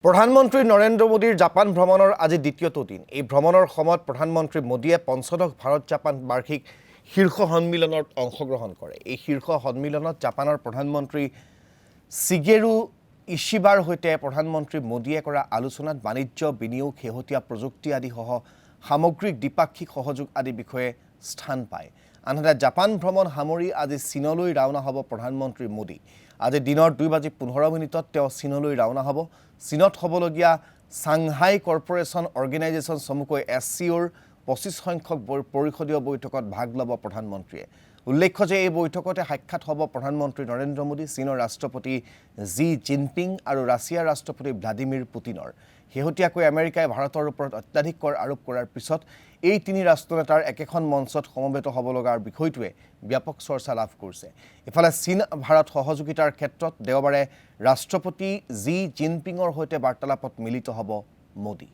প্ৰধানমন্ত্ৰী নৰেন্দ্ৰ মোদীৰ জাপান ভ্ৰমণৰ আজি দ্বিতীয়টো দিন। এই ভ্ৰমণৰ সময়ত প্ৰধানমন্ত্ৰী মোদীয়ে পঞ্চদশ ভাৰত-জাপান বাৰ্ষিক শীৰ্ষ সন্মিলনত অংশগ্ৰহণ কৰে। এই শীৰ্ষ সন্মিলনত জাপানৰ প্ৰধানমন্ত্ৰী শিগেৰু ইশিবাৰ সৈতে প্ৰধানমন্ত্ৰী মোদীয়ে কৰা আলোচনাত বাণিজ্য, বিনিয়োগ, শেহতীয়া প্ৰযুক্তি আদি সহ সামগ্ৰিক দ্বিপাক্ষিক সহযোগ আদি বিষয়ে স্থান পায়। আনহাতে জাপান ভ্ৰমণ সামৰি আজি চীনলৈ ৰাওনা হ'ব প্ৰধানমন্ত্ৰী মোদী। আজি দিনৰ 2:15 তেওঁ চীনলৈ ৰাওনা হ'ব। চীনত হ'বলগীয়া চাংহাই কৰ্পোৰেশ্যন অৰ্গেনাইজেশ্যন চমুকৈ SCOৰ 25 সংখ্যক পৰিষদীয় বৈঠকত ভাগ ল'ব প্ৰধানমন্ত্ৰীয়ে। উল্লেখ্য যে এই বৈঠকতে সাক্ষাৎ হ'ব প্ৰধানমন্ত্ৰী নৰেন্দ্ৰ মোদী, চীনৰ ৰাষ্ট্ৰপতি জি জিনপিং আৰু ৰাছিয়াৰ ৰাষ্ট্ৰপতি ভ্লাদিমিৰ পুটিনৰ। শেহতীয়াকৈ আমেৰিকাই ভাৰতৰ ওপৰত অত্যাধিক কৰ আৰোপ কৰাৰ পিছত এই তিনি ৰাষ্ট্ৰনেতাৰ একেখন মঞ্চত সমবেত হ'ব লগাৰ বিষয়টোৱে ব্যাপক চৰ্চা লাভ কৰিছে। ইফালে চীন ভাৰত সহযোগিতাৰ ক্ষেত্ৰত দেওবাৰে ৰাষ্ট্ৰপতি জি জিনপিঙৰ সৈতে বাৰ্তালাপত মিলিত হ'ব মোদী।